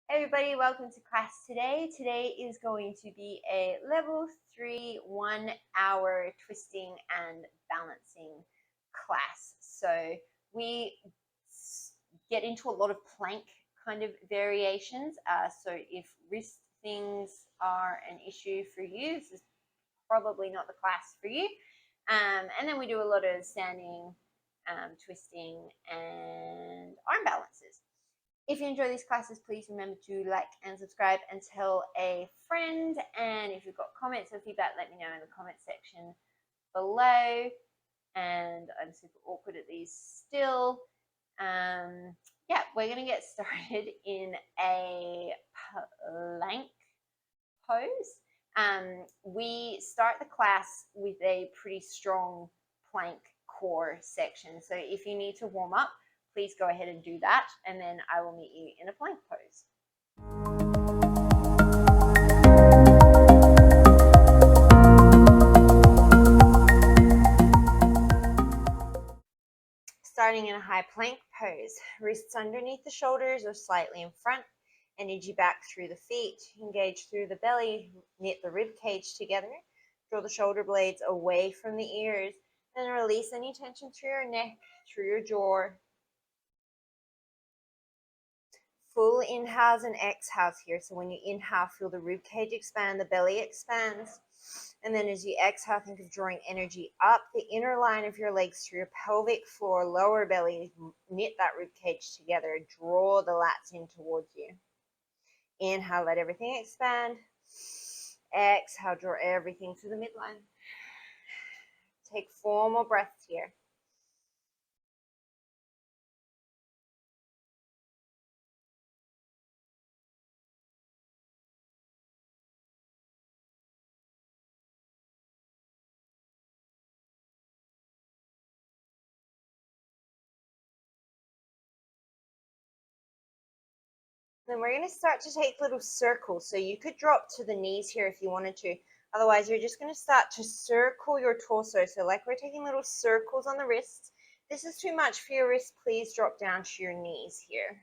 Hey everybody, welcome to class today. Today is going to be a level 3 1 hour twisting and balancing class. So we get into a lot of plank kind of variations. So if wrist things are an issue for you, this is probably not the class for you. And then we do a lot of standing, twisting, and arm balances. If you enjoy these classes, please remember to like and subscribe and tell a friend. And if you've got comments or feedback, let me know in the comment section below. And I'm super awkward at these still. Yeah, we're going to get started in a plank pose. We start the class with a pretty strong plank core section. So if you need to warm up, please go ahead and do that, and then I will meet you in a plank pose. Starting in a high plank pose, wrists underneath the shoulders or slightly in front, energy back through the feet, engage through the belly, knit the rib cage together, draw the shoulder blades away from the ears, and release any tension through your neck, through your jaw. Full inhales and exhales here. So when you inhale, feel the rib cage expand, the belly expands. And then as you exhale, think of drawing energy up the inner line of your legs through your pelvic floor, lower belly, knit that rib cage together, draw the lats in towards you. Inhale, let everything expand. Exhale, draw everything to the midline. Take 4 more breaths here. Then we're going to start to take little circles. So you could drop to the knees here if you wanted to. Otherwise, you're just going to start to circle your torso. So like we're taking little circles on the wrists. This is too much for your wrist. Please drop down to your knees here.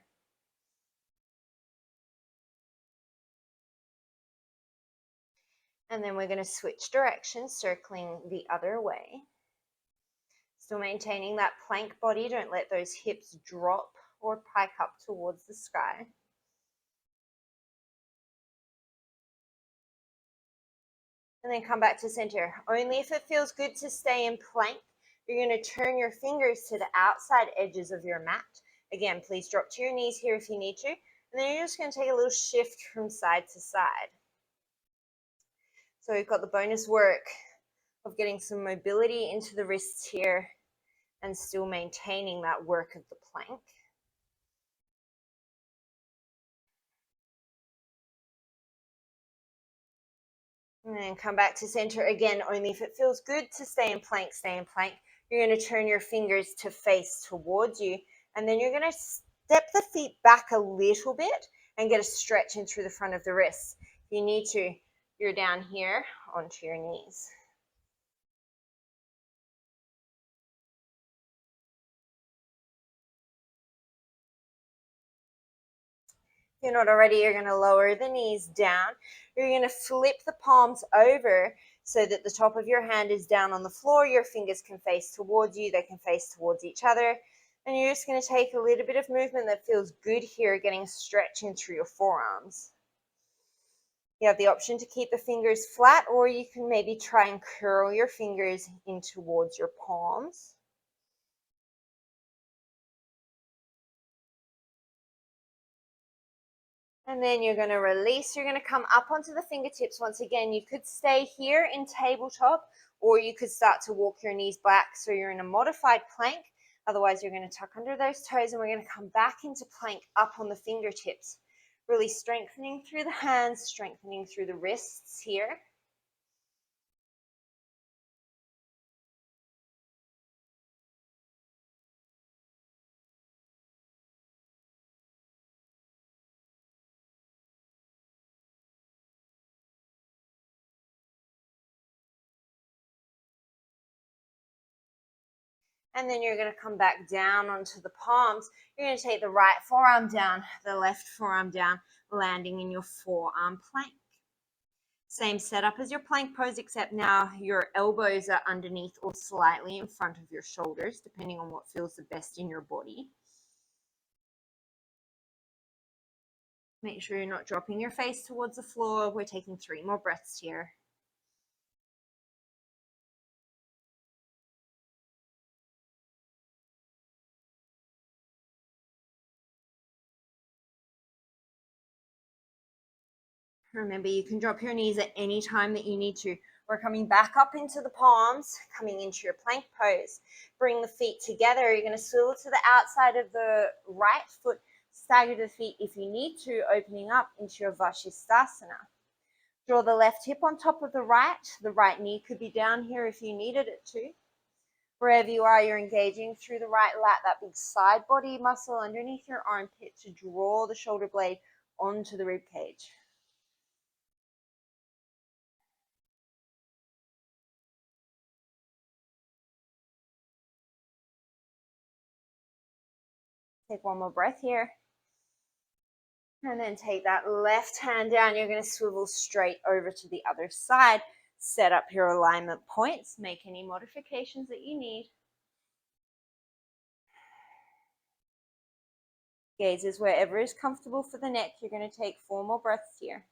And then we're going to switch directions, circling the other way. Still maintaining that plank body. Don't let those hips drop or pike up towards the sky. And then come back to center. Only if it feels good to stay in plank. You're going to turn your fingers to the outside edges of your mat. Again, please drop to your knees here if you need to. And then you're just going to take a little shift from side to side. So we've got the bonus work of getting some mobility into the wrists here and still maintaining that work of the plank. And then come back to center again. Only if it feels good to stay in plank, stay in plank. You're going to turn your fingers to face towards you. And then you're going to step the feet back a little bit and get a stretch in through the front of the wrists. If you need to, you're down here onto your knees. If you're not already, you're going to lower the knees down. You're going to flip the palms over so that the top of your hand is down on the floor. Your fingers can face towards you. They can face towards each other. And you're just going to take a little bit of movement that feels good here, getting a stretch in through your forearms. You have the option to keep the fingers flat, or you can maybe try and curl your fingers in towards your palms. And then you're going to release. You're going to come up onto the fingertips. Once again, you could stay here in tabletop, or you could start to walk your knees back so you're in a modified plank. Otherwise, you're going to tuck under those toes, and we're going to come back into plank up on the fingertips. Really strengthening through the hands, strengthening through the wrists here. And then you're going to come back down onto the palms. You're going to take the right forearm down, the left forearm down, landing in your forearm plank. Same setup as your plank pose, except now your elbows are underneath or slightly in front of your shoulders, depending on what feels the best in your body. Make sure you're not dropping your face towards the floor. We're taking 3 more breaths here. Remember, you can drop your knees at any time that you need to. We're coming back up into the palms, coming into your plank pose. Bring the feet together. You're going to swivel to the outside of the right foot, stagger the feet if you need to, opening up into your Vashisthasana. Draw the left hip on top of the right knee could be down here if you needed it to. Wherever you are, you're engaging through the right lat, that big side body muscle underneath your armpit to draw the shoulder blade onto the rib cage. Take one more breath here. And then take that left hand down. You're going to swivel straight over to the other side. Set up your alignment points. Make any modifications that you need. Gaze is wherever is comfortable for the neck. You're going to take 4 more breaths here.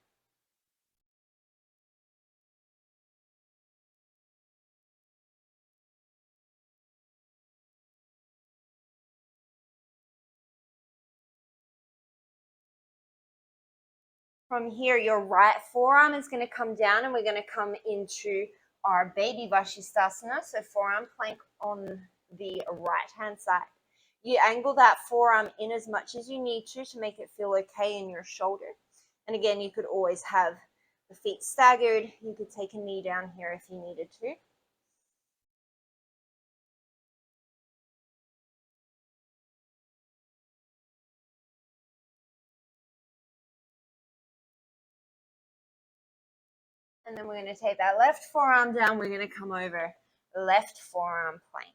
From here, your right forearm is going to come down and we're going to come into our baby Vashisthasana. So forearm plank on the right hand side. You angle that forearm in as much as you need to make it feel okay in your shoulder. And again, you could always have the feet staggered. You could take a knee down here if you needed to. And then we're going to take that left forearm down. We're going to come over left forearm plank.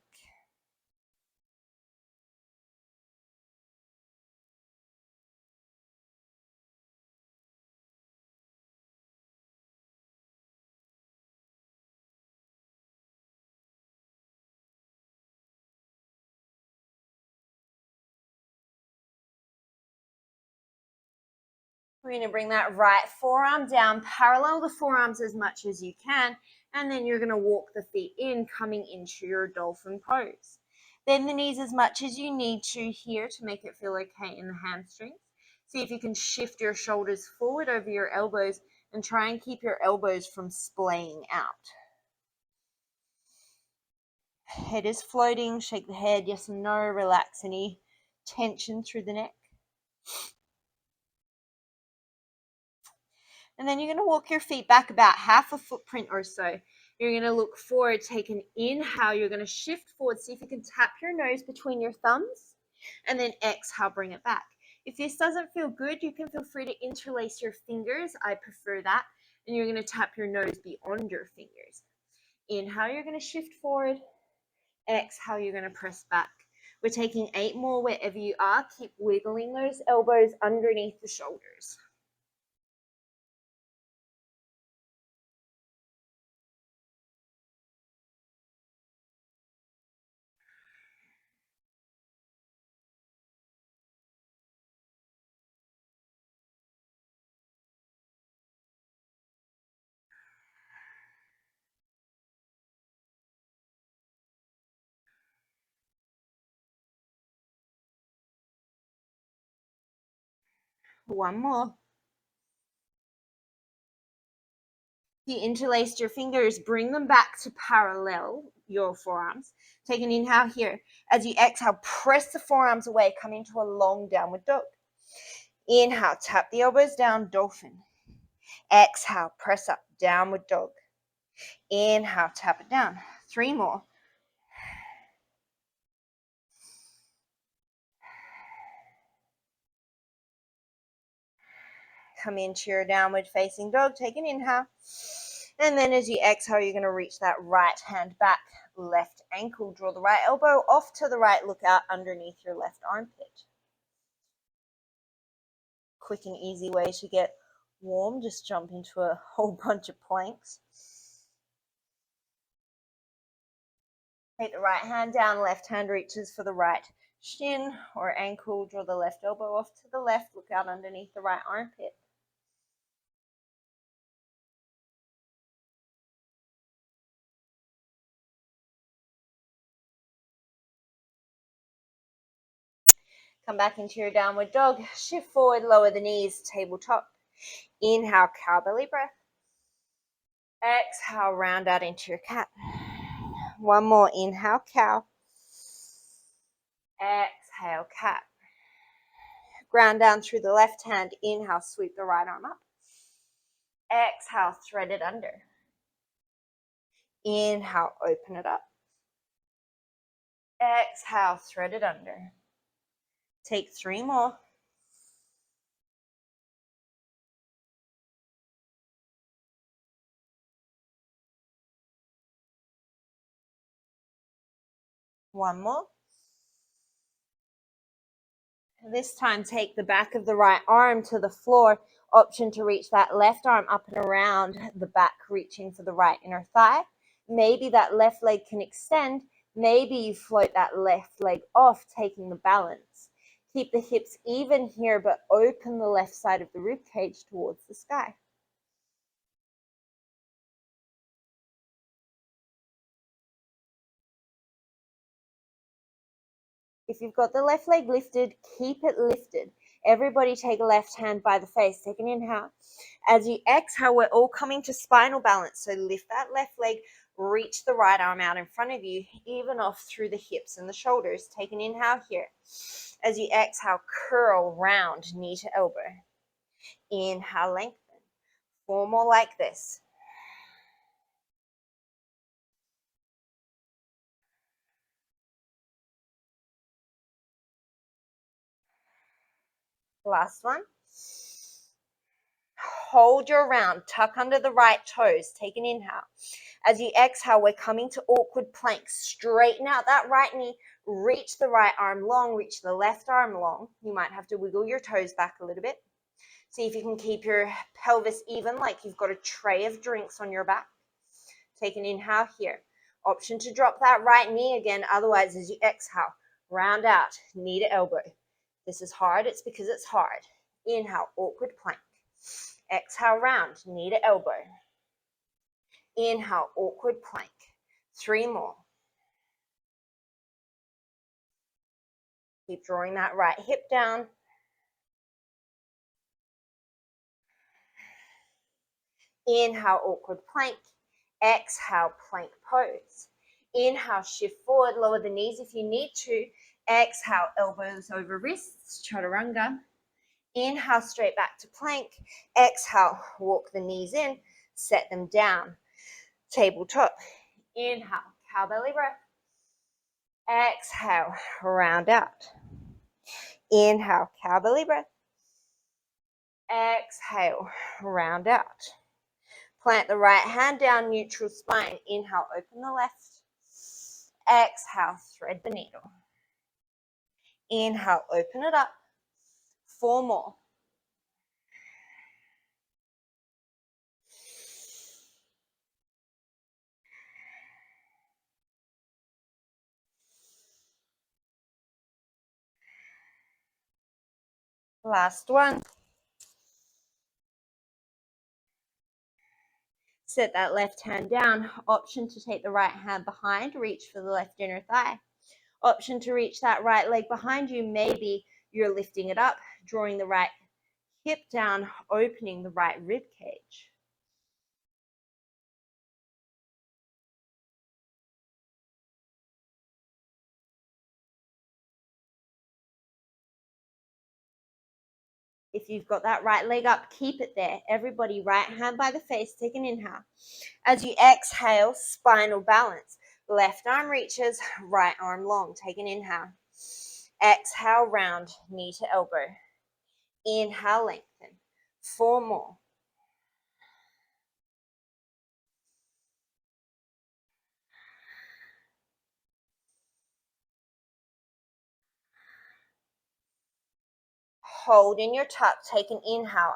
We're going to bring that right forearm down, parallel the forearms as much as you can, and then you're going to walk the feet in, coming into your dolphin pose. Bend the knees as much as you need to here to make it feel okay in the hamstrings. See if you can shift your shoulders forward over your elbows and try and keep your elbows from splaying out. Head is floating, shake the head, yes and no, relax any tension through the neck. And then you're going to walk your feet back about half a footprint or so. You're going to look forward, take an inhale. You're going to shift forward. See if you can tap your nose between your thumbs. And then exhale, bring it back. If this doesn't feel good, you can feel free to interlace your fingers. I prefer that. And you're going to tap your nose beyond your fingers. Inhale, you're going to shift forward. Exhale, you're going to press back. We're taking 8 more wherever you are. Keep wiggling those elbows underneath the shoulders. One more. You interlaced your fingers, bring them back to parallel your forearms. Take an inhale here. As you exhale, press the forearms away, come into a long downward dog. Inhale, tap the elbows down, dolphin. Exhale, press up, downward dog. Inhale, tap it down. 3 more. Come into your downward facing dog. Take an inhale. And then as you exhale, you're going to reach that right hand back left ankle. Draw the right elbow off to the right. Look out underneath your left armpit. Quick and easy way to get warm. Just jump into a whole bunch of planks. Take the right hand down, left hand reaches for the right shin or ankle. Draw the left elbow off to the left. Look out underneath the right armpit. Come back into your downward dog. Shift forward, lower the knees, tabletop. Inhale, cow belly breath. Exhale, round out into your cat. One more, inhale, cow. Exhale, cat. Ground down through the left hand. Inhale, sweep the right arm up. Exhale, thread it under. Inhale, open it up. Exhale, thread it under. Take 3 more. One more. This time, take the back of the right arm to the floor. Option to reach that left arm up and around the back, reaching for the right inner thigh. Maybe that left leg can extend. Maybe you float that left leg off, taking the balance. Keep the hips even here, but open the left side of the rib cage towards the sky. If you've got the left leg lifted, keep it lifted. Everybody take a left hand by the face. Take an inhale. As you exhale, we're all coming to spinal balance. So lift that left leg, reach the right arm out in front of you, even off through the hips and the shoulders. Take an inhale here. As you exhale, curl round, knee to elbow. Inhale, lengthen. 4 more like this. Last one. Hold your round, tuck under the right toes. Take an inhale. As you exhale, we're coming to awkward plank. Straighten out that right knee, reach the right arm long, reach the left arm long. You might have to wiggle your toes back a little bit. See if you can keep your pelvis even, like you've got a tray of drinks on your back. Take an inhale here. Option to drop that right knee again. Otherwise, as you exhale, round out, knee to elbow. This is hard. It's because it's hard. Inhale, awkward plank. Exhale, round, knee to elbow. Inhale, awkward plank. 3 more. Keep drawing that right hip down. Inhale, awkward plank. Exhale, plank pose. Inhale, shift forward, lower the knees if you need to. Exhale, elbows over wrists, chaturanga. Inhale, straight back to plank. Exhale, walk the knees in, set them down. Tabletop. Inhale, cow belly breath. Exhale, round out. Inhale, cow belly breath. Exhale, round out. Plant the right hand down, neutral spine. Inhale, open the left. Exhale, thread the needle. Inhale, open it up. 4 more. Last one. Set that left hand down. Option to take the right hand behind, reach for the left inner thigh. Option to reach that right leg behind you. Maybe you're lifting it up, drawing the right hip down, opening the right rib cage. If you've got that right leg up, keep it there. Everybody, right hand by the face, take an inhale. As you exhale, spinal balance. Left arm reaches, right arm long. Take an inhale. Exhale, round, knee to elbow. Inhale, lengthen. 4 more. hold in your tuck, take an inhale,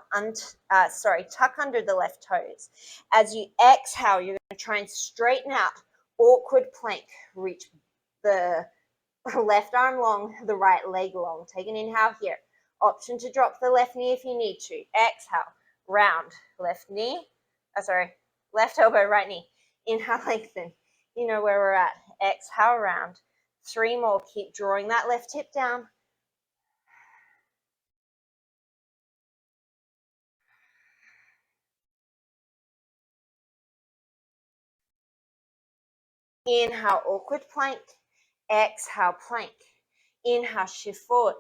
tuck under the left toes. As you exhale, you're going to try and straighten out, awkward plank, reach the left arm long, the right leg long. Take an inhale here. Option to drop the left knee if you need to. Exhale, round, left knee, left elbow, right knee. Inhale, lengthen. You know where we're at. Exhale, round. 3 more. Keep drawing that left hip down. Inhale, awkward plank. Exhale, plank. Inhale, shift forward.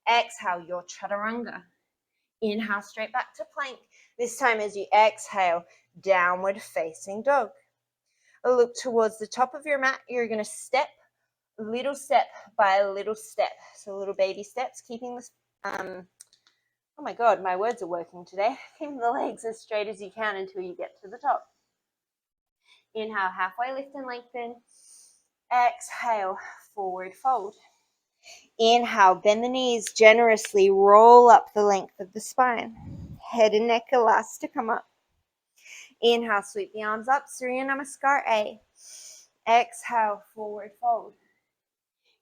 Exhale, your chaturanga. Inhale, straight back to plank. This time as you exhale, downward facing dog. Look towards the top of your mat. You're going to step, little step by little step. So little baby steps, keeping this, oh my God, my words are working today. Keeping the legs as straight as you can until you get to the top. Inhale, halfway lift and lengthen. Exhale, forward fold. Inhale, bend the knees generously, roll up the length of the spine. Head and neck elastic to come up. Inhale, sweep the arms up, Surya Namaskar A. Exhale, forward fold.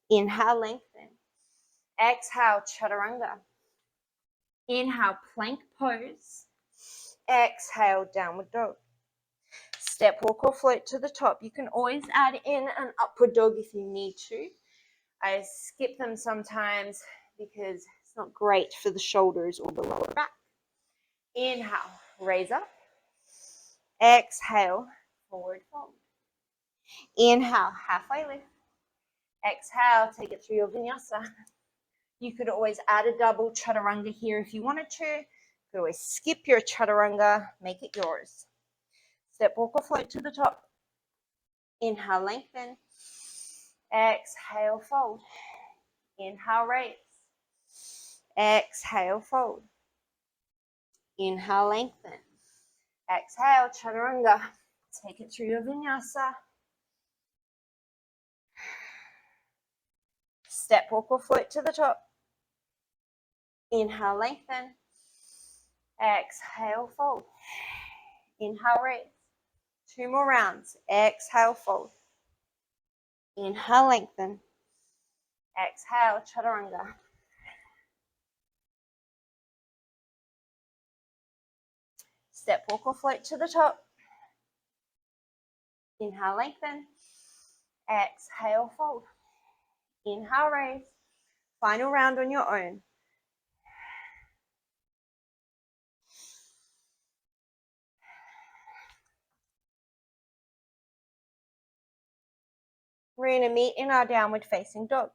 Inhale, lengthen. Exhale, chaturanga. Inhale, plank pose. Exhale, downward dog. Step, walk, or float to the top. You can always add in an upward dog if you need to. I skip them sometimes because it's not great for the shoulders or the lower back. Inhale, raise up. Exhale, forward fold. Inhale, halfway lift. Exhale, take it through your vinyasa. You could always add a double chaturanga here if you wanted to. You could always skip your chaturanga, make it yours. Step, walk, or float to the top. Inhale, lengthen. Exhale, fold. Inhale, raise. Exhale, fold. Inhale, lengthen. Exhale, chaturanga. Take it through your vinyasa. Step, walk, or float to the top. Inhale, lengthen. Exhale, fold. Inhale, raise. 2 more rounds. Exhale, fold. Inhale, lengthen. Exhale, chaturanga. Step, walk, or float to the top. Inhale, lengthen. Exhale, fold. Inhale, raise. Final round on your own. We're going to meet in our downward facing dog.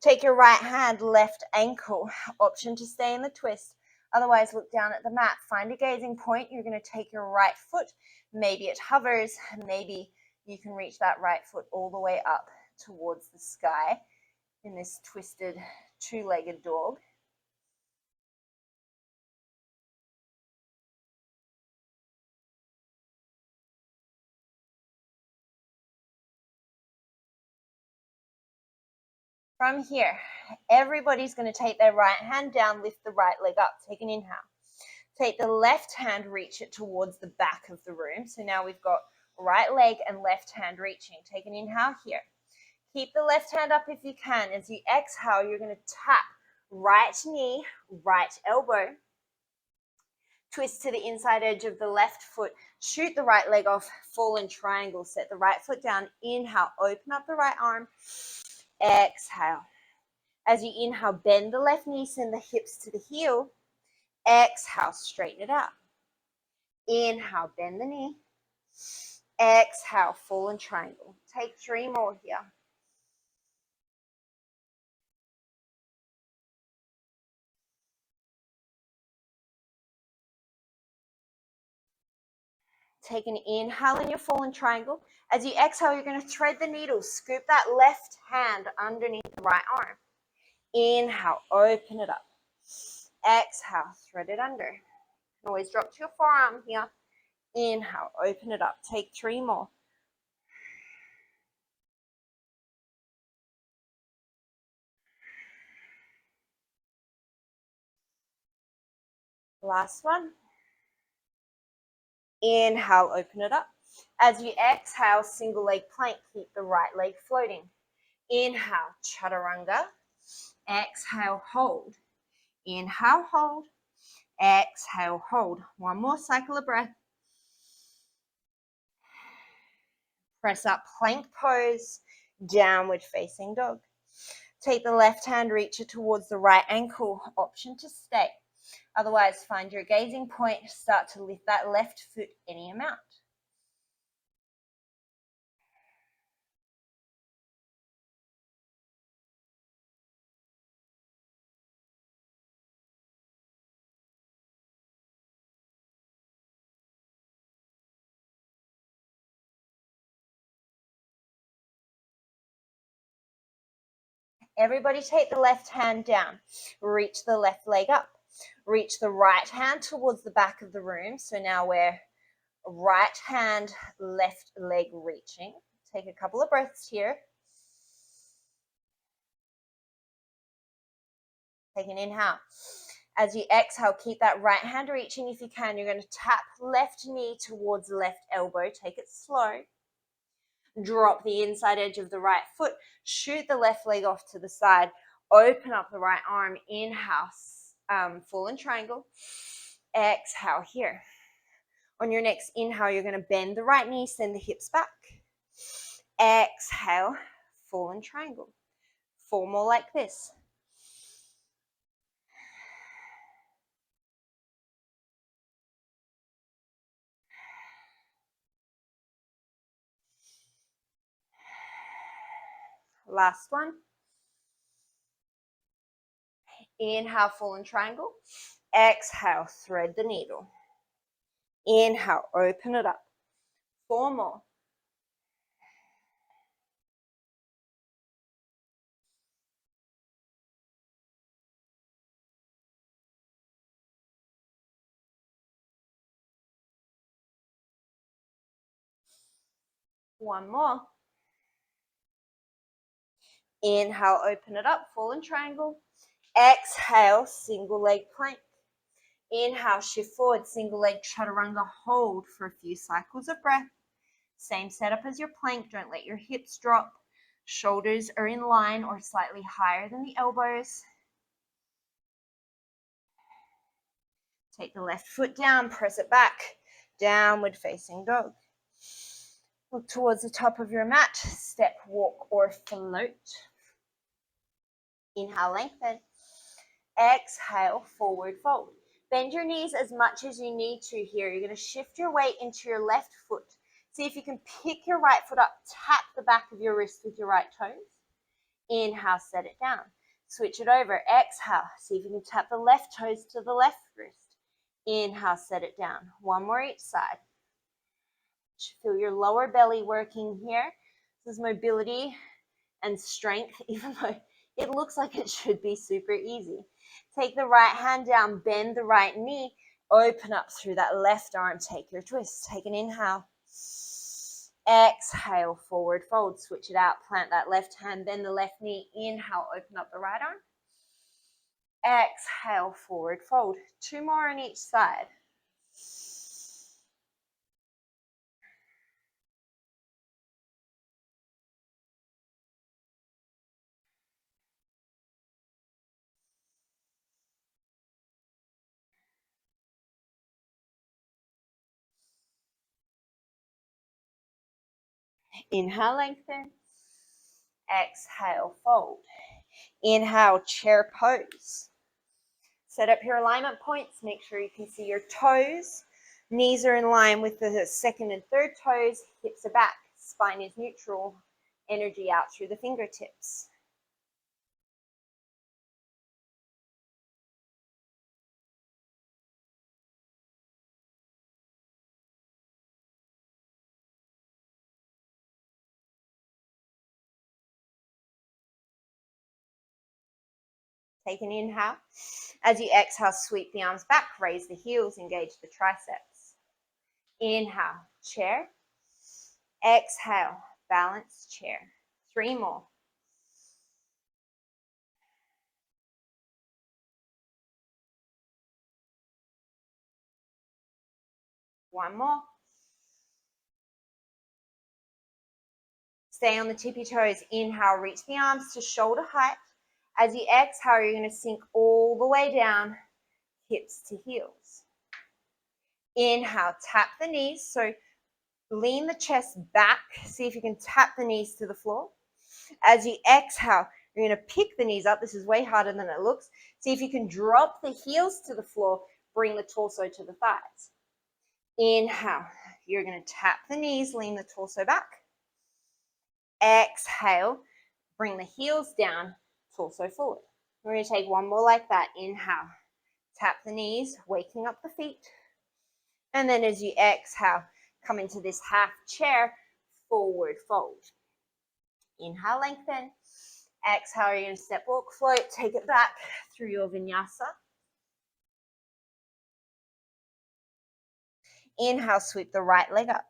Take your right hand, left ankle. Option to stay in the twist. Otherwise, look down at the mat. Find a gazing point. You're going to take your right foot. Maybe it hovers. Maybe you can reach that right foot all the way up towards the sky in this twisted 2-legged dog. From here, everybody's going to take their right hand down, lift the right leg up. Take an inhale. Take the left hand, reach it towards the back of the room. So now we've got right leg and left hand reaching. Take an inhale here. Keep the left hand up if you can. As you exhale, you're going to tap right knee, right elbow. Twist to the inside edge of the left foot. Shoot the right leg off, fallen triangle. Set the right foot down. Inhale, open up the right arm. Exhale. As you inhale, bend the left knee, send the hips to the heel. Exhale, straighten it out. Inhale, bend the knee. Exhale, fallen triangle. Take 3 more here. Take an inhale in your fallen triangle. As you exhale, you're going to thread the needle. Scoop that left hand underneath the right arm. Inhale, open it up. Exhale, thread it under. Always drop to your forearm here. Inhale, open it up. Take 3 more. Last one. Inhale, open it up. As you exhale, single leg plank, keep the right leg floating. Inhale, chaturanga. Exhale, hold. Inhale, hold. Exhale, hold. One more cycle of breath. Press up, plank pose, downward facing dog. Take the left hand, reach it towards the right ankle. Option to stay. Otherwise, find your gazing point. Start to lift that left foot any amount. Everybody take the left hand down. Reach the left leg up. Reach the right hand towards the back of the room. So now we're right hand, left leg reaching. Take a couple of breaths here. Take an inhale. As you exhale, keep that right hand reaching if you can. You're going to tap left knee towards left elbow. Take it slow. Drop the inside edge of the right foot. Shoot the left leg off to the side. Open up the right arm. Inhale, fallen triangle. Exhale here. On your next inhale, you're going to bend the right knee, send the hips back. Exhale, fallen triangle. 4 more like this. Last one. Inhale, fallen triangle. Exhale, thread the needle. Inhale, open it up. 4 more. One more. Inhale, open it up, fallen triangle. Exhale, single leg plank. Inhale, shift forward, single leg chaturanga, hold for a few cycles of breath. Same setup as your plank, don't let your hips drop. Shoulders are in line or slightly higher than the elbows. Take the left foot down, press it back, downward facing dog. Look towards the top of your mat, step, walk, or float. Inhale, lengthen. Exhale, forward fold. Bend your knees as much as you need to here. You're going to shift your weight into your left foot. See if you can pick your right foot up, tap the back of your wrist with your right toes. Inhale, set it down. Switch it over. Exhale, see if you can tap the left toes to the left wrist. Inhale, set it down. One more each side. Feel your lower belly working here. This is mobility and strength, even though it looks like it should be super easy. Take the right hand down, bend the right knee, open up through that left arm, take your twist. Take an inhale. Exhale, forward fold, switch it out, plant that left hand, bend the left knee, inhale, open up the right arm. Exhale, forward fold. 2 more on each side. Inhale, lengthen. Exhale, fold. Inhale, chair pose. Set up your alignment points. Make sure you can see your toes. Knees are in line with the second and third toes. Hips are back. Spine is neutral. Energy out through the fingertips. Take an inhale. As you exhale, sweep the arms back. Raise the heels. Engage the triceps. Inhale, chair. Exhale, balance chair. 3 more. One more. Stay on the tippy toes. Inhale, reach the arms to shoulder height. As you exhale, you're going to sink all the way down, hips to heels. Inhale, tap the knees. So lean the chest back. See if you can tap the knees to the floor. As you exhale, you're going to pick the knees up. This is way harder than it looks. See if you can drop the heels to the floor. Bring the torso to the thighs. Inhale, you're going to tap the knees, lean the torso back. Exhale, bring the heels down, torso forward. We're going to take one more like that. Inhale, tap the knees, waking up the feet. And then as you exhale, come into this half chair, forward fold. Inhale, lengthen. Exhale, you're going to step, walk, float, take it back through your vinyasa. Inhale, sweep the right leg up.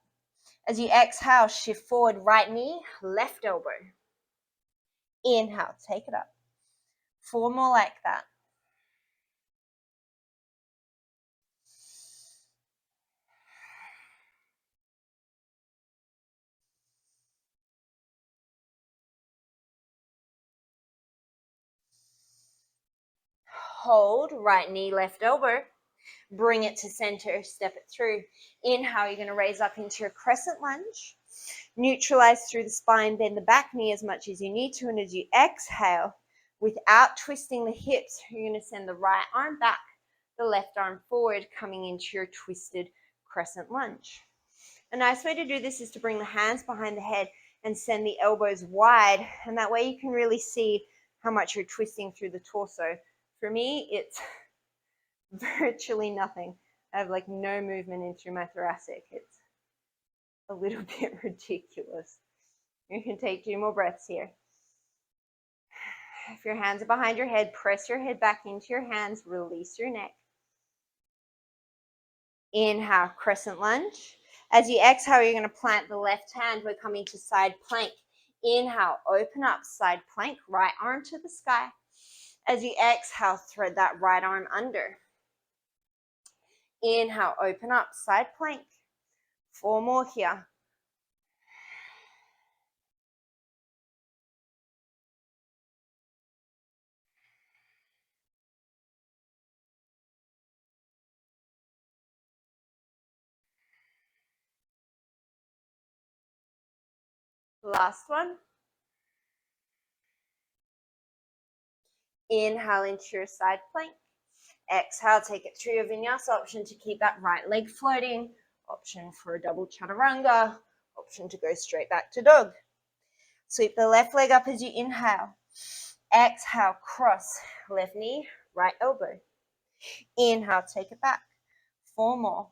As you exhale, shift forward, right knee, left elbow. Inhale, take it up. 4 more like that. Hold, right knee, left elbow. Bring it to center, step it through. Inhale, you're going to raise up into your crescent lunge. Neutralize through the spine, bend the back knee as much as you need to. And as you exhale, without twisting the hips, you're going to send the right arm back, the left arm forward, coming into your twisted crescent lunge. A nice way to do this is to bring the hands behind the head and send the elbows wide. And that way you can really see how much you're twisting through the torso. For me, it's virtually nothing. I have like no movement in through my thoracic. It's a little bit ridiculous. You can take 2 more breaths here. If your hands are behind your head, press your head back into your hands, release your neck. Inhale, crescent lunge. As you exhale, you're going to plant the left hand. We're coming to side plank. Inhale, open up, side plank, right arm to the sky. As you exhale, thread that right arm under. Inhale, open up, side plank. 4 more here. Last one. Inhale into your side plank. Exhale, take it through your vinyasa. Option to keep that right leg floating. Option for a double chaturanga. Option to go straight back to dog. Sweep the left leg up as you inhale. Exhale, cross. Left knee, right elbow. Inhale, take it back. 4 more.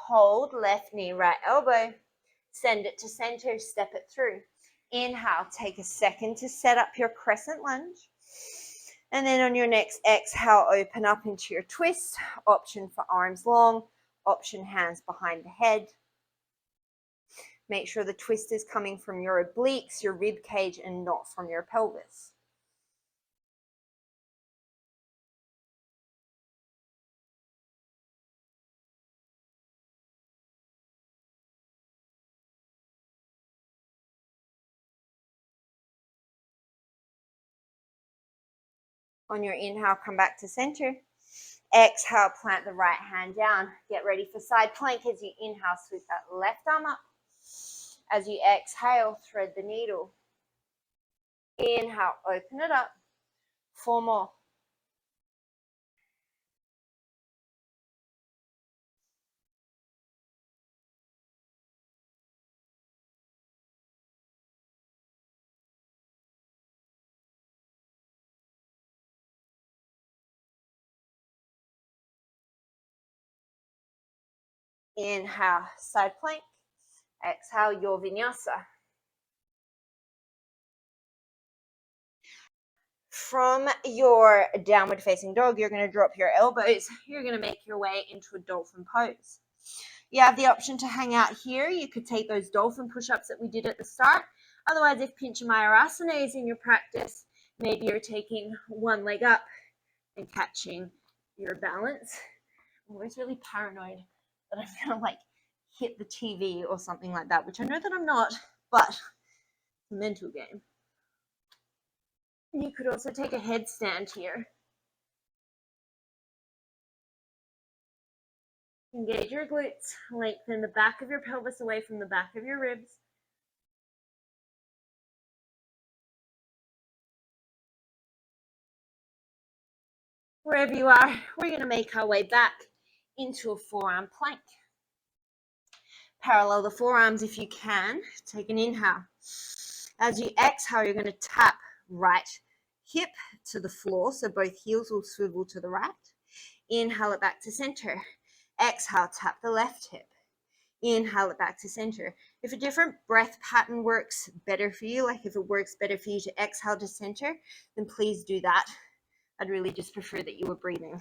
Hold, left knee, right elbow. Send it to center, step it through. Inhale, take a second to set up your crescent lunge. And then on your next exhale, open up into your twist. Option for arms long, option hands behind the head. Make sure the twist is coming from your obliques, your rib cage, and not from your pelvis. On your inhale, come back to center. Exhale, plant the right hand down. Get ready for side plank as you inhale, sweep that left arm up. As you exhale, thread the needle. Inhale, open it up. 4 more. Inhale, side plank. Exhale, your vinyasa. From your downward facing dog, you're going to drop your elbows. You're going to make your way into a dolphin pose. You have the option to hang out here. You could take those dolphin push-ups that we did at the start. Otherwise, if Pinchamayurasana is in your practice, maybe you're taking one leg up and catching your balance. I'm always really paranoid that I'm gonna like hit the TV or something like that, which I know that I'm not, but it's a mental game. And you could also take a headstand here. Engage your glutes, lengthen the back of your pelvis away from the back of your ribs. Wherever you are, we're going to make our way back into a forearm plank. Parallel the forearms if you can. Take an inhale. As you exhale, you're going to tap right hip to the floor, so both heels will swivel to the right. Inhale it back to center. Exhale, tap the left hip. Inhale it back to center. If a different breath pattern works better for you, like if it works better for you to exhale to center, then please do that. I'd really just prefer that you were breathing.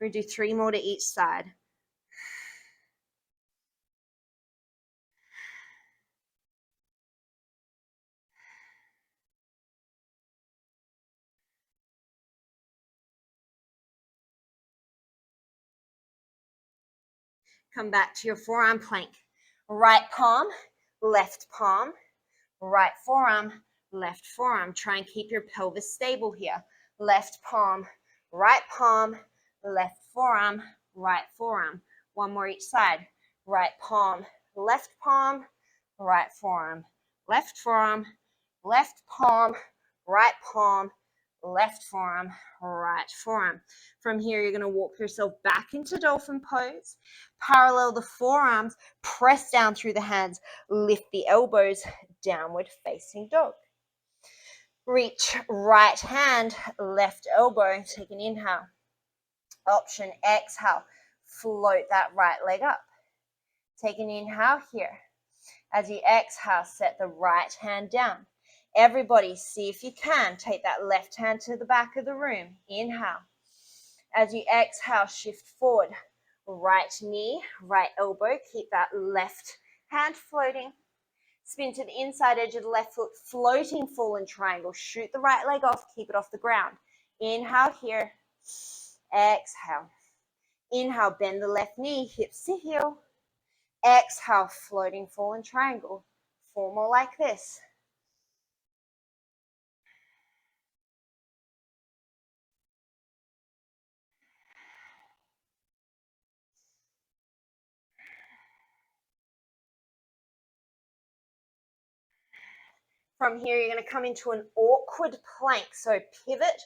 We're going to do 3 more to each side. Come back to your forearm plank. Right palm, left palm, right forearm, left forearm. Try and keep your pelvis stable here. Left palm, right palm, left forearm, right forearm. 1 more each side. Right palm, left forearm, left palm, right forearm, left forearm, right forearm. From here, you're going to walk yourself back into dolphin pose. Parallel the forearms, press down through the hands, lift the elbows, downward facing dog. Reach right hand, left elbow, take an inhale. Option exhale, float that right leg up. Take an inhale here. As you exhale, set the right hand down. Everybody, see if you can, take that left hand to the back of the room. Inhale. As you exhale, shift forward. Right knee, right elbow, keep that left hand floating. Spin to the inside edge of the left foot, floating fallen triangle. Shoot the right leg off, keep it off the ground. Inhale here. Exhale. Inhale, bend the left knee, hips to heel. Exhale, floating fallen triangle. 4 more like this. From here, you're going to come into an awkward plank. So pivot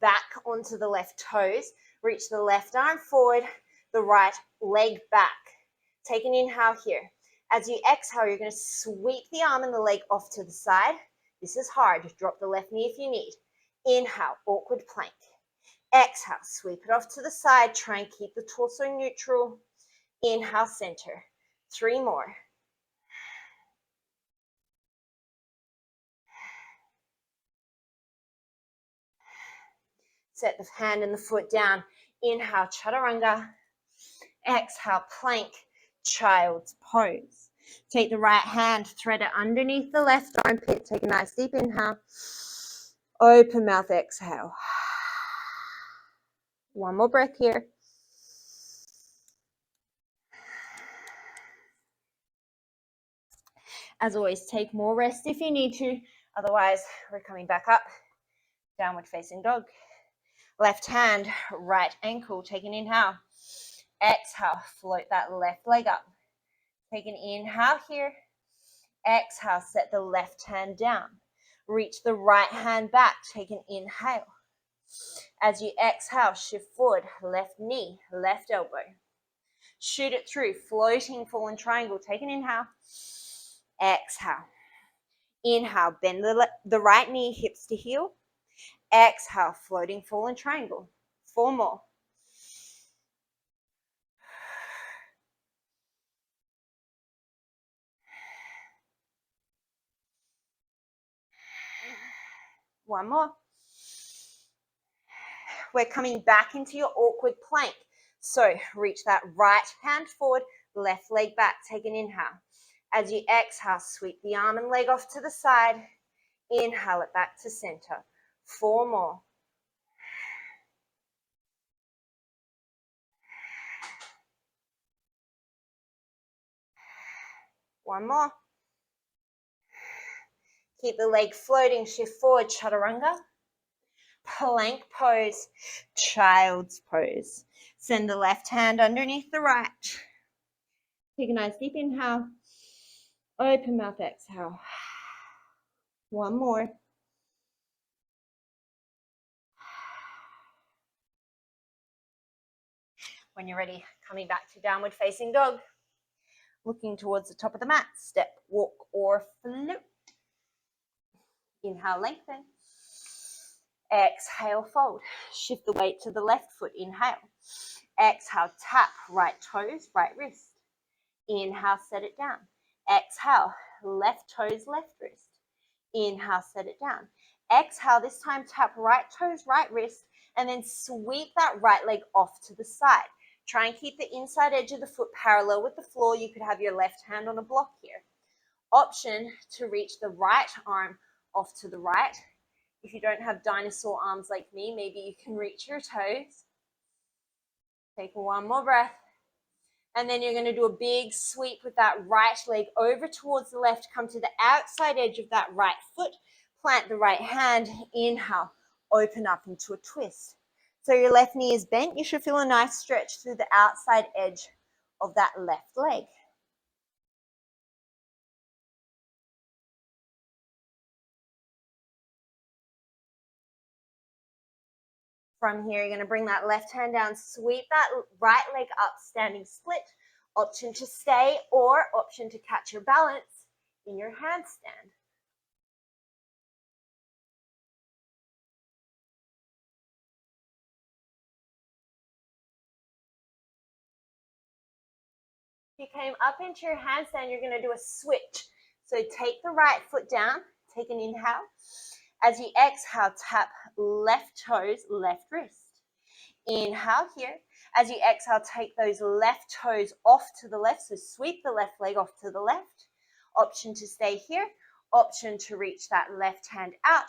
back onto the left toes. Reach the left arm forward, the right leg back. Take an inhale here. As you exhale, you're going to sweep the arm and the leg off to the side. This is hard. Drop the left knee if you need. Inhale, awkward plank. Exhale, sweep it off to the side. Try and keep the torso neutral. Inhale, center. 3 more. Set the hand and the foot down. Inhale, chaturanga. Exhale, plank, child's pose. Take the right hand, thread it underneath the left armpit. Take a nice deep inhale. Open mouth, exhale. 1 more breath here. As always, take more rest if you need to. Otherwise, we're coming back up. Downward facing dog. Left hand, right ankle. Take an inhale. Exhale, float that left leg up. Take an inhale here. Exhale, set the left hand down. Reach the right hand back. Take an inhale. As you exhale, shift forward. Left knee, left elbow. Shoot it through. Floating fallen triangle. Take an inhale. Exhale. Inhale, bend the right knee, hips to heel. Exhale, floating fallen triangle. 4 more. One more. We're coming back into your awkward plank. So reach that right hand forward, left leg back, take an inhale. As you exhale, sweep the arm and leg off to the side. Inhale it back to center. 4 more. One more. Keep the leg floating, shift forward, chaturanga. Plank pose, child's pose. Send the left hand underneath the right. Take a nice deep inhale. Open mouth, exhale. One more. When you're ready, coming back to downward facing dog. Looking towards the top of the mat. Step, walk, or float. Inhale, lengthen. Exhale, fold. Shift the weight to the left foot. Inhale. Exhale, tap right toes, right wrist. Inhale, set it down. Exhale, left toes, left wrist. Inhale, set it down. Exhale, this time tap right toes, right wrist, and then sweep that right leg off to the side. Try and keep the inside edge of the foot parallel with the floor. You could have your left hand on a block here. Option to reach the right arm off to the right. If you don't have dinosaur arms like me, maybe you can reach your toes. Take one more breath. And then you're going to do a big sweep with that right leg over towards the left. Come to the outside edge of that right foot. Plant the right hand. Inhale. Open up into a twist. So your left knee is bent. You should feel a nice stretch through the outside edge of that left leg. From here, you're going to bring that left hand down, sweep that right leg up, standing split. Option to stay or option to catch your balance in your handstand. If you came up into your handstand, you're going to do a switch. So take the right foot down, take an inhale. As you exhale, tap left toes, left wrist. Inhale here. As you exhale, take those left toes off to the left. So sweep the left leg off to the left. Option to stay here. Option to reach that left hand out.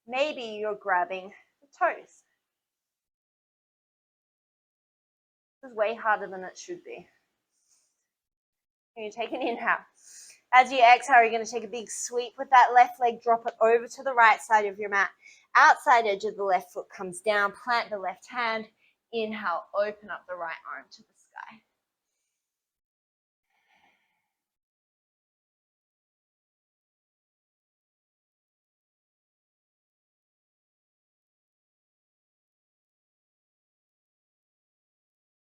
Maybe you're grabbing the toes. This is way harder than it should be. You take an inhale. As you exhale, you're going to take a big sweep with that left leg, drop it over to the right side of your mat. Outside edge of the left foot comes down, plant the left hand. Inhale, open up the right arm to the sky.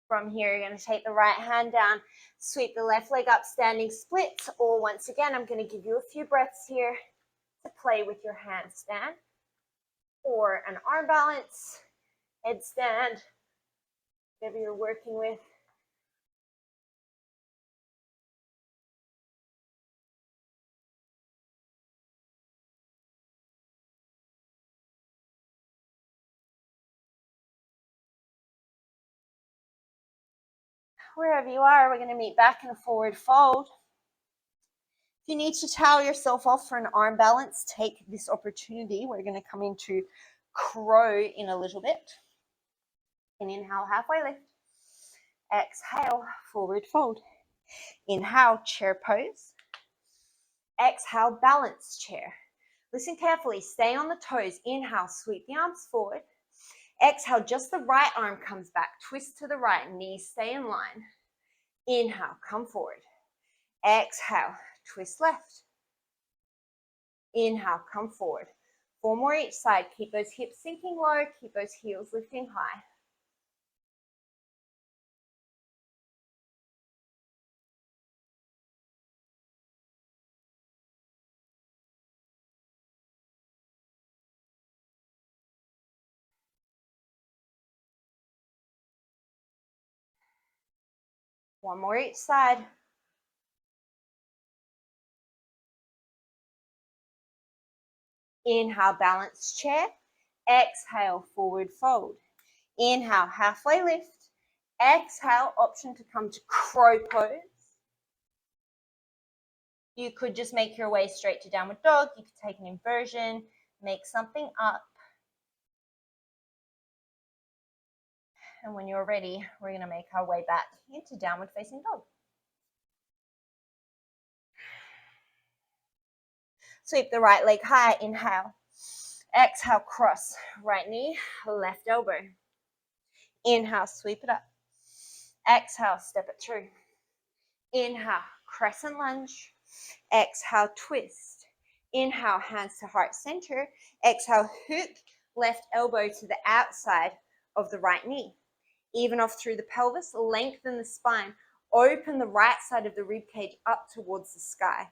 From here, you're going to take the right hand down, sweep the left leg up, standing splits, or once again, I'm going to give you a few breaths here to play with your handstand, or an arm balance, headstand, whatever you're working with. Wherever you are, we're going to meet back in a forward fold. If you need to towel yourself off for an arm balance, take this opportunity. We're going to come into crow in a little bit. And inhale, halfway lift. Exhale, forward fold. Inhale, chair pose. Exhale, balance chair. Listen carefully, stay on the toes. Inhale, sweep the arms forward. Exhale, just the right arm comes back. Twist to the right, knees stay in line. Inhale, come forward. Exhale, twist left. Inhale, come forward. 4 more each side. Keep those hips sinking low. Keep those heels lifting high. One more each side. Inhale, balance chair. Exhale, forward fold. Inhale, halfway lift. Exhale, option to come to crow pose. You could just make your way straight to downward dog. You could take an inversion, make something up. And when you're ready, we're going to make our way back into downward facing dog. Sweep the right leg high, inhale. Exhale, cross, right knee, left elbow. Inhale, sweep it up. Exhale, step it through. Inhale, crescent lunge. Exhale, twist. Inhale, hands to heart center. Exhale, hook left elbow to the outside of the right knee. Even off through the pelvis, lengthen the spine. Open the right side of the rib cage up towards the sky.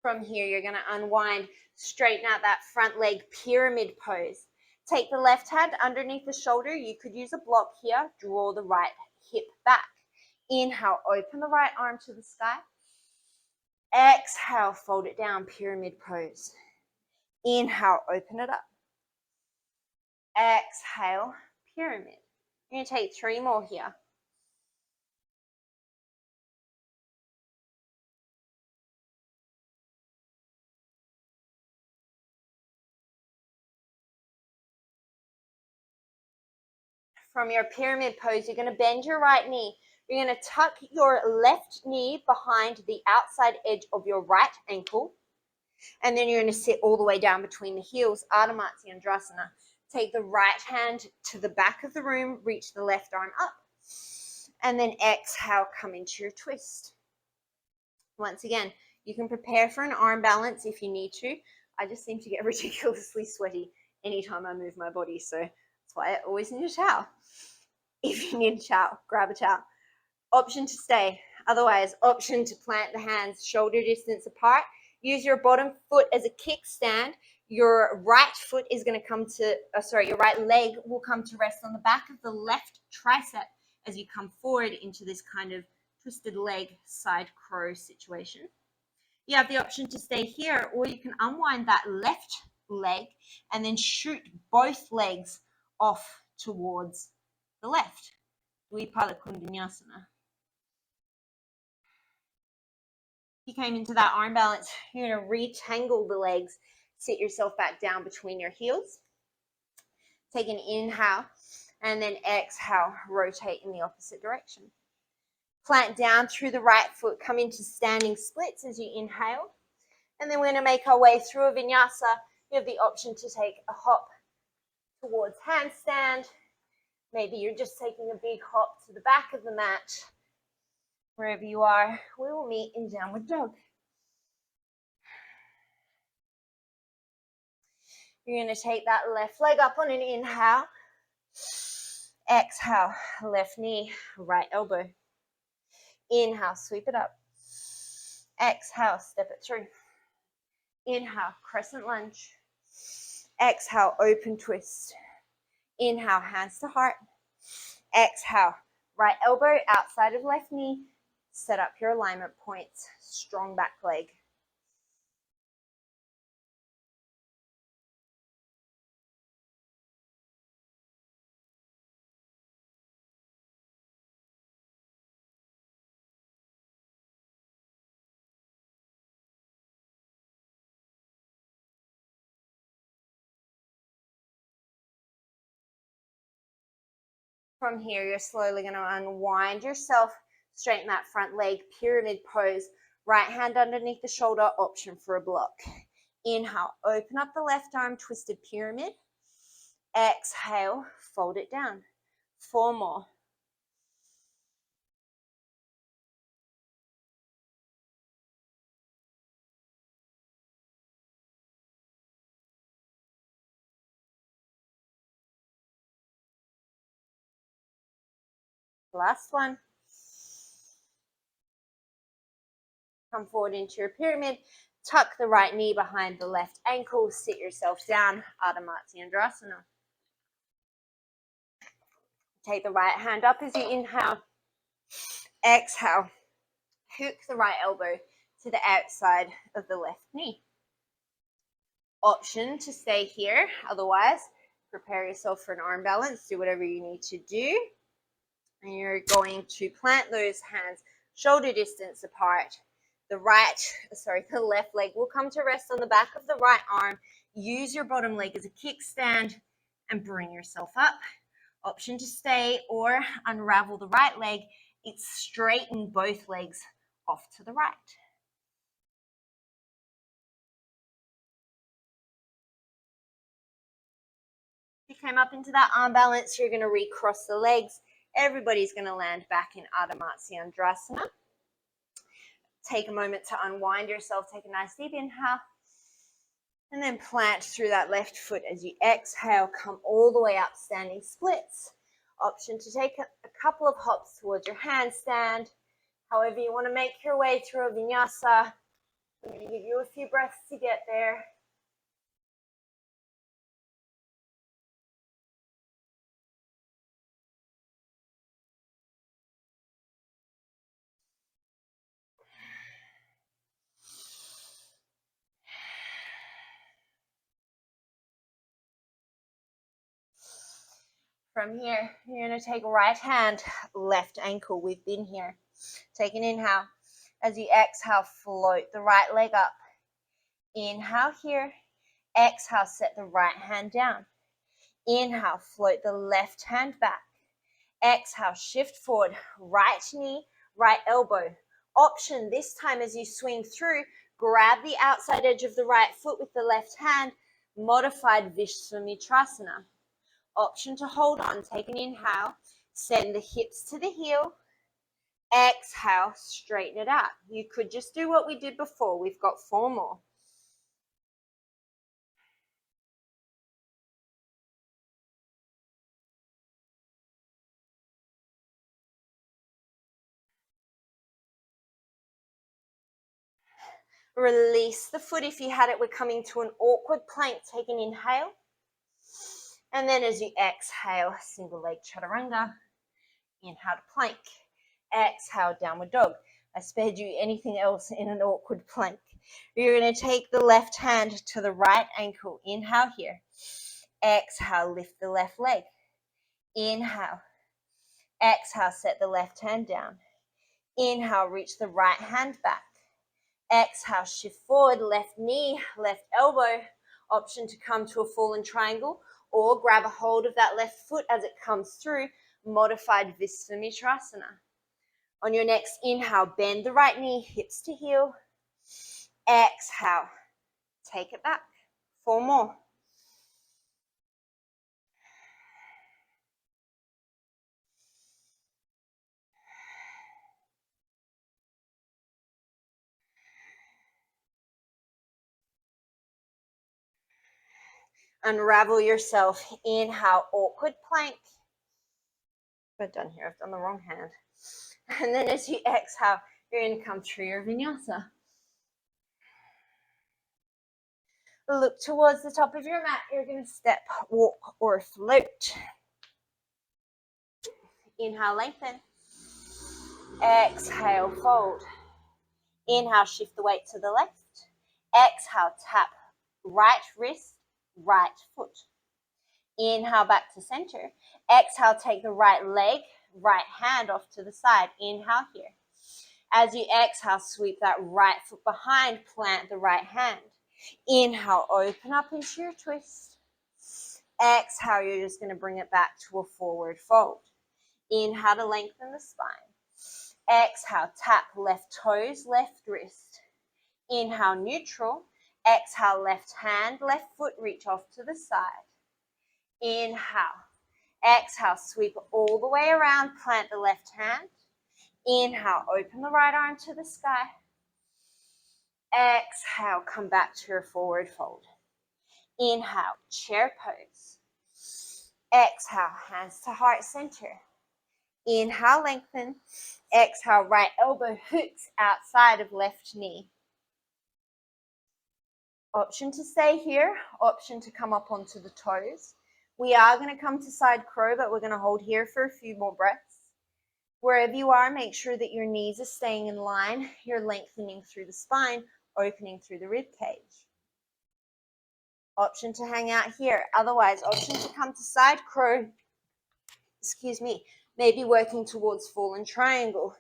From here, you're going to unwind, straighten out that front leg pyramid pose. Take the left hand underneath the shoulder. You could use a block here. Draw the right hip back. Inhale, open the right arm to the sky. Exhale, fold it down, pyramid pose. Inhale, open it up. Exhale, pyramid. You're going to take 3 more here. From your pyramid pose, you're going to bend your right knee. You're going to tuck your left knee behind the outside edge of your right ankle. And then you're going to sit all the way down between the heels, Ardha Matsyendrasana. Take the right hand to the back of the room, reach the left arm up. And then exhale, come into your twist. Once again, you can prepare for an arm balance if you need to. I just seem to get ridiculously sweaty anytime I move my body, so that's why I always need a towel. If you need a towel, grab a towel. Option to stay. Otherwise, option to plant the hands shoulder distance apart. Use your bottom foot as a kickstand. Your right foot is going to come to, your right leg will come to rest on the back of the left tricep as you come forward into this kind of twisted leg side crow situation. You have the option to stay here, or you can unwind that left leg and then shoot both legs off towards the left. Dvipala Kundanyasana. You came into that arm balance, you're going to retangle the legs, sit yourself back down between your heels. Take an inhale and then exhale, rotate in the opposite direction. Plant down through the right foot, come into standing splits as you inhale. And then we're going to make our way through a vinyasa. You have the option to take a hop towards handstand. Maybe you're just taking a big hop to the back of the mat. Wherever you are, we will meet in downward dog. You're going to take that left leg up on an inhale. Exhale, left knee, right elbow. Inhale, sweep it up. Exhale, step it through. Inhale, crescent lunge. Exhale, open twist. Inhale, hands to heart. Exhale, right elbow outside of left knee. Set up your alignment points. Strong back leg. From here, you're slowly going to unwind yourself, straighten that front leg, pyramid pose, right hand underneath the shoulder, option for a block. Inhale, open up the left arm, twisted pyramid. Exhale, fold it down. 4 more. Last one. Come forward into your pyramid. Tuck the right knee behind the left ankle. Sit yourself down. Ardha Matsyendrasana. Take the right hand up as you inhale. Exhale. Hook the right elbow to the outside of the left knee. Option to stay here. Otherwise, prepare yourself for an arm balance. Do whatever you need to do. And you're going to plant those hands shoulder distance apart. The left leg will come to rest on the back of the right arm. Use your bottom leg as a kickstand and bring yourself up. Option to stay or unravel the right leg. It's straighten both legs off to the right. If you came up into that arm balance, you're going to recross the legs. Everybody's going to land back in Ardha Matsyendrasana. Take a moment to unwind yourself. Take a nice deep inhale. And then plant through that left foot as you exhale. Come all the way up, standing splits. Option to take a couple of hops towards your handstand. However you want to make your way through a vinyasa. I'm going to give you a few breaths to get there. From here, you're going to take right hand, left ankle. We've been here. Take an inhale. As you exhale, float the right leg up. Inhale here. Exhale, set the right hand down. Inhale, float the left hand back. Exhale, shift forward, right knee, right elbow. Option this time as you swing through, grab the outside edge of the right foot with the left hand, modified Visvamitrasana. Option to hold on, take an inhale, send the hips to the heel, exhale, straighten it out. You could just do what we did before. We've got 4 more. Release the foot if you had it. We're coming to an awkward plank. Take an inhale. And then as you exhale, single leg chaturanga. Inhale to plank. Exhale, downward dog. I spared you anything else in an awkward plank. You're going to take the left hand to the right ankle. Inhale here. Exhale, lift the left leg. Inhale. Exhale, set the left hand down. Inhale, reach the right hand back. Exhale, shift forward, left knee, left elbow. Option to come to a fallen triangle or grab a hold of that left foot as it comes through, modified Visvamitrasana. On your next inhale, bend the right knee, hips to heel. Exhale, take it back. 4 more. Unravel yourself. Inhale, awkward plank. I've done here, I've done the wrong hand. And then as you exhale, you're going to come through your vinyasa. Look towards the top of your mat. You're going to step, walk, or float. Inhale, lengthen. Exhale, fold. Inhale, shift the weight to the left. Exhale, tap right wrist, right foot. Inhale, back to center. Exhale, take the right leg, right hand off to the side. Inhale here. As you exhale, sweep that right foot behind, plant the right hand. Inhale, open up into your twist. Exhale, you're just going to bring it back to a forward fold. Inhale to lengthen the spine. Exhale, tap left toes, left wrist. Inhale, neutral. Exhale, left hand, left foot, reach off to the side. Inhale. Exhale, sweep all the way around, plant the left hand. Inhale, open the right arm to the sky. Exhale, come back to your forward fold. Inhale, chair pose. Exhale, hands to heart center. Inhale, lengthen. Exhale, right elbow hooks outside of left knee. Option to stay here, option to come up onto the toes. We are going to come to side crow, but we're going to hold here for a few more breaths. Wherever you are, make sure that your knees are staying in line. You're lengthening through the spine, opening through the rib cage. Option to hang out here. Otherwise, option to come to side crow. Excuse me. Maybe working towards fallen triangle.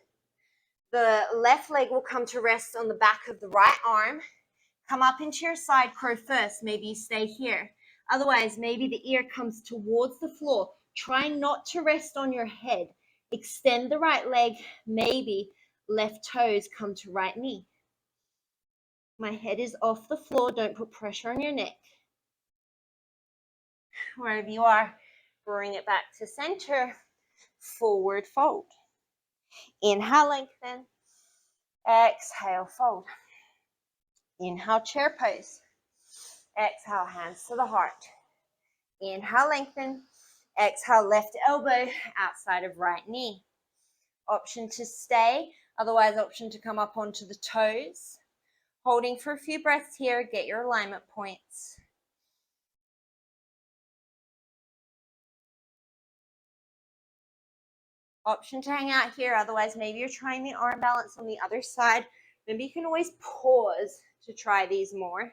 The left leg will come to rest on the back of the right arm. Come up into your side crow first. Maybe you stay here. Otherwise, maybe the ear comes towards the floor. Try not to rest on your head. Extend the right leg. Maybe left toes come to right knee. My head is off the floor. Don't put pressure on your neck. Wherever you are, bring it back to center. Forward fold. Inhale, lengthen. Exhale, fold. Inhale, chair pose. Exhale, hands to the heart. Inhale, lengthen. Exhale, left elbow outside of right knee. Option to stay, otherwise option to come up onto the toes. Holding for a few breaths here, get your alignment points. Option to hang out here, otherwise maybe you're trying the arm balance on the other side. Maybe you can always pause to try these more.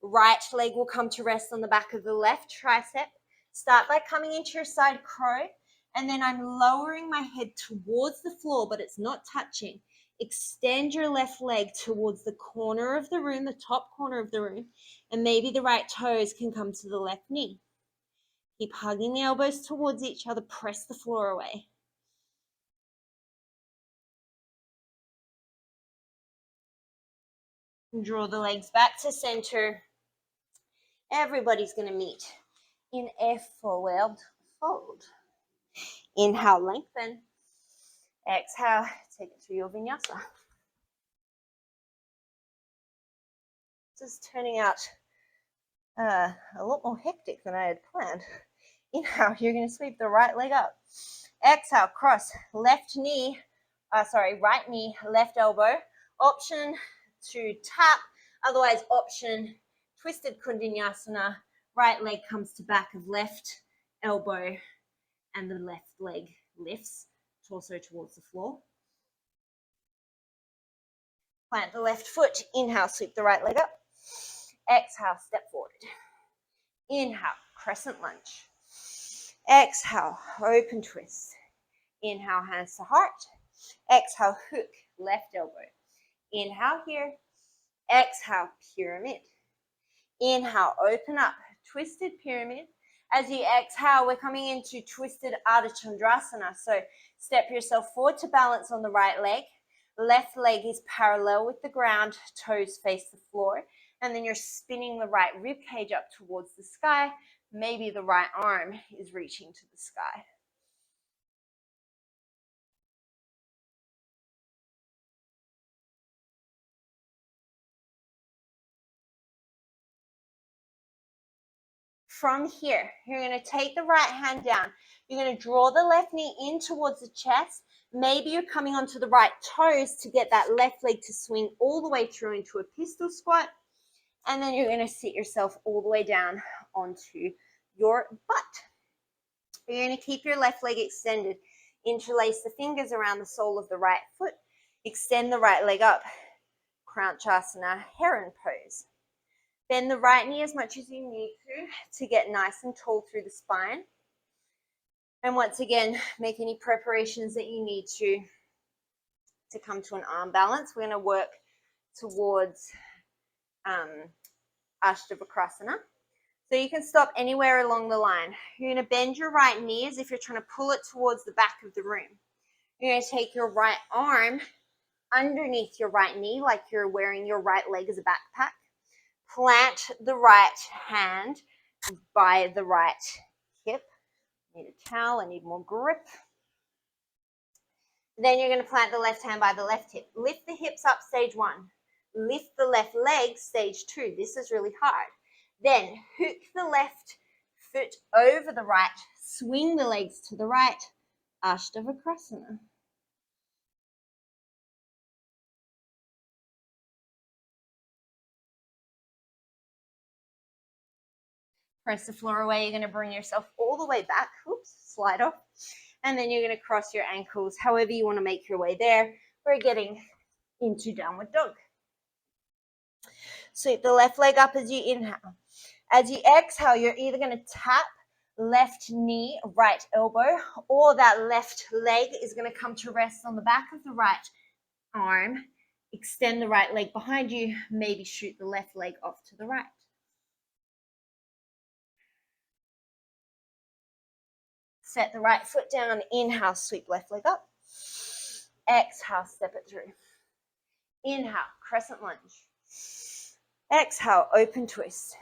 Right leg will come to rest on the back of the left tricep. Start by coming into your side crow, and then I'm lowering my head towards the floor, but it's not touching. Extend your left leg towards the corner of the room, the top corner of the room, and maybe the right toes can come to the left knee. Keep hugging the elbows towards each other, press the floor away. Draw the legs back to center. Everybody's going to meet in a forward fold. Inhale, lengthen. Exhale, take it through your vinyasa. This is turning out a lot more hectic than I had planned. Inhale, you're going to sweep the right leg up. Exhale, cross left knee, right knee, left elbow. Option to tap, otherwise option twisted Vinyasa. Right leg comes to back of left elbow and the left leg lifts, torso towards the floor. Plant the left foot. Inhale, sweep the right leg up. Exhale, step forward. Inhale, crescent lunge. Exhale, open twist. Inhale, hands to heart. Exhale, hook, left elbow. Inhale here. Exhale, pyramid. Inhale, open up, twisted pyramid. As you exhale, we're coming into twisted Ardha Chandrasana. So step yourself forward to balance on the right leg. Left leg is parallel with the ground, toes face the floor. And then you're spinning the right rib cage up towards the sky. Maybe the right arm is reaching to the sky. From here, you're going to take the right hand down. You're going to draw the left knee in towards the chest. Maybe you're coming onto the right toes to get that left leg to swing all the way through into a pistol squat. And then you're going to sit yourself all the way down onto your butt. You're going to keep your left leg extended. Interlace the fingers around the sole of the right foot. Extend the right leg up. Crouchasana, heron pose. Bend the right knee as much as you need to get nice and tall through the spine. And once again, make any preparations that you need to come to an arm balance. We're going to work towards Ashtavakrasana. So you can stop anywhere along the line. You're going to bend your right knee as if you're trying to pull it towards the back of the room. You're going to take your right arm underneath your right knee like you're wearing your right leg as a backpack. Plant the right hand by the right hip. I need a towel, I need more grip. Then you're going to plant the left hand by the left hip. Lift the hips up, stage 1. Lift the left leg, stage 2. This is really hard. Then hook the left foot over the right. Swing the legs to the right. Ashtavakrasana. Press the floor away. You're going to bring yourself all the way back. Oops, slide off. And then you're going to cross your ankles however you want to make your way there. We're getting into downward dog. Sweep the left leg up as you inhale. As you exhale, you're either going to tap left knee, right elbow, or that left leg is going to come to rest on the back of the right arm. Extend the right leg behind you. Maybe shoot the left leg off to the right. Set the right foot down. Inhale, sweep left leg up. Exhale, step it through. Inhale, crescent lunge. Exhale, open twist.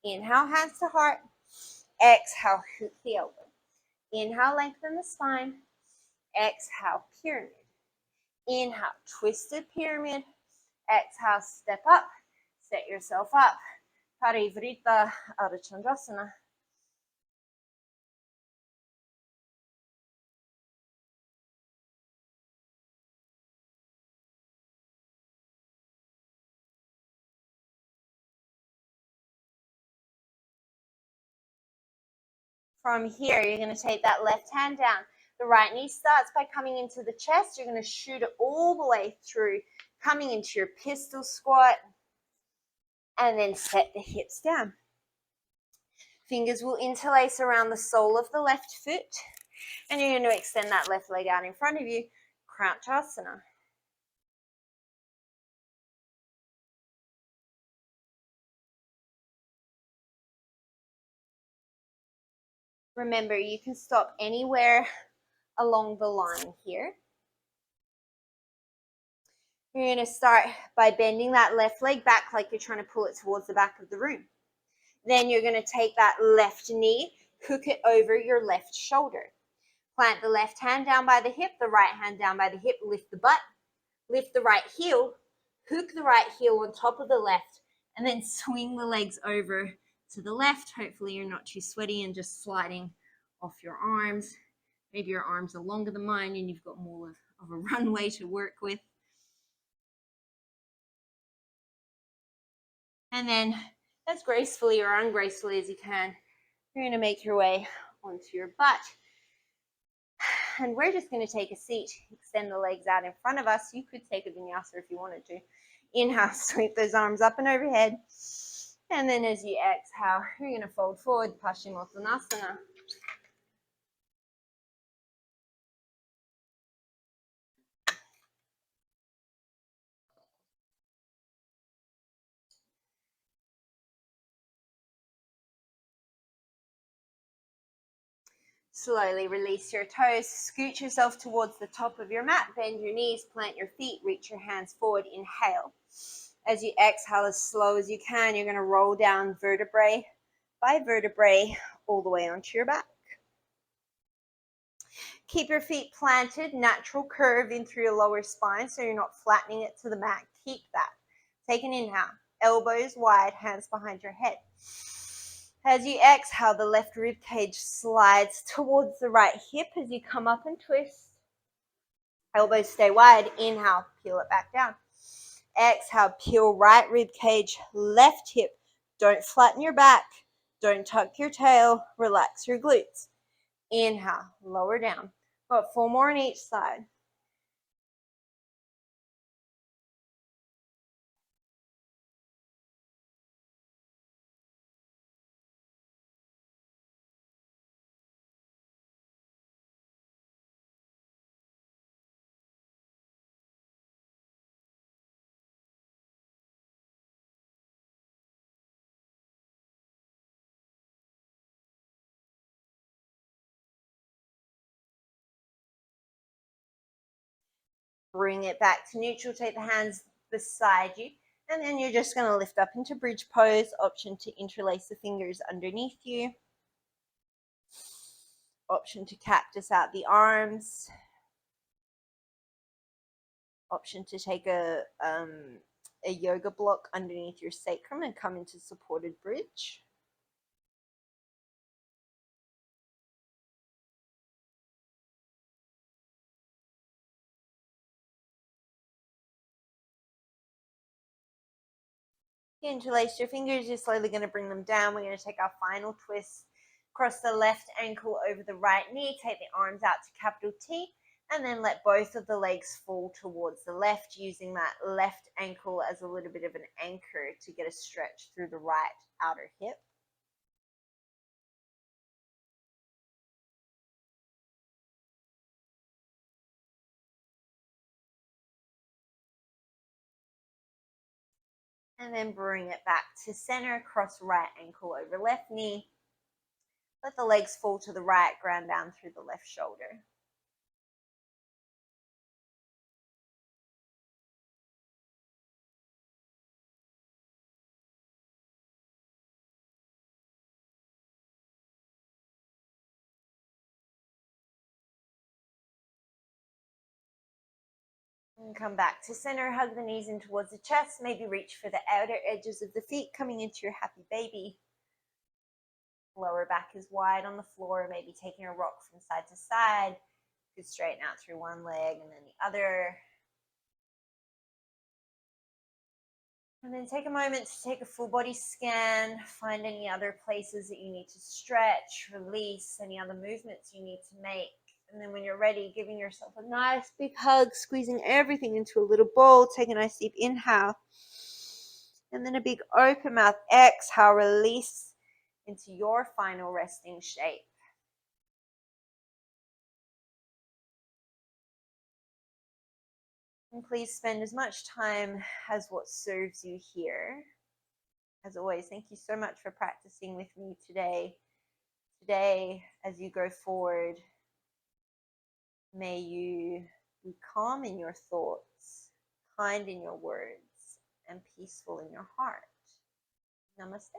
Inhale, hands to heart. Exhale, hook the elbow. Inhale, lengthen the spine. Exhale, pyramid. Inhale, twisted pyramid. Exhale, step up. Set yourself up. Parivrita Ardha Chandrasana. From here, you're going to take that left hand down. The right knee starts by coming into the chest. You're going to shoot it all the way through, coming into your pistol squat, and then set the hips down. Fingers will interlace around the sole of the left foot, and you're going to extend that left leg out in front of you, Crouchasana. Remember, you can stop anywhere along the line here. You're going to start by bending that left leg back like you're trying to pull it towards the back of the room. Then you're going to take that left knee, hook it over your left shoulder. Plant the left hand down by the hip, the right hand down by the hip, lift the butt, lift the right heel, hook the right heel on top of the left, and then swing the legs over to the left. Hopefully you're not too sweaty and just sliding off your arms. Maybe your arms are longer than mine and you've got more of a runway to work with. And then as gracefully or ungracefully as you can, you're going to make your way onto your butt. And we're just going to take a seat, extend the legs out in front of us. You could take a vinyasa if you wanted to. Inhale, sweep those arms up and overhead. And then as you exhale, you're going to fold forward, Paschimottanasana. Slowly release your toes, scoot yourself towards the top of your mat, bend your knees, plant your feet, reach your hands forward, inhale. As you exhale as slow as you can, you're going to roll down vertebrae by vertebrae all the way onto your back. Keep your feet planted, natural curve in through your lower spine so you're not flattening it to the mat. Keep that. Take an inhale, elbows wide, hands behind your head. As you exhale, the left rib cage slides towards the right hip as you come up and twist. Elbows stay wide. Inhale, peel it back down. Exhale, peel right rib cage, left hip. Don't flatten your back. Don't tuck your tail. Relax your glutes. Inhale, lower down. Got 4 more on each side. Bring it back to neutral. Take the hands beside you. And then you're just going to lift up into bridge pose. Option to interlace the fingers underneath you. Option to cactus out the arms. Option to take a yoga block underneath your sacrum and come into supported bridge. You interlace your fingers, you're slowly going to bring them down. We're going to take our final twist. Cross the left ankle over the right knee, take the arms out to capital T, and then let both of the legs fall towards the left, using that left ankle as a little bit of an anchor to get a stretch through the right outer hip. And then bring it back to center, cross right ankle over left knee. Let the legs fall to the right, ground down through the left shoulder. And come back to center, hug the knees in towards the chest, maybe reach for the outer edges of the feet, coming into your happy baby. Lower back is wide on the floor, maybe taking a rock from side to side. You could straighten out through one leg and then the other. And then take a moment to take a full body scan, find any other places that you need to stretch, release, any other movements you need to make. And then when you're ready, giving yourself a nice big hug, squeezing everything into a little ball. Take a nice deep inhale. And then a big open mouth exhale, release into your final resting shape. And please spend as much time as what serves you here. As always, thank you so much for practicing with me today. Today, as you go forward, may you be calm in your thoughts, kind in your words, and peaceful in your heart. Namaste.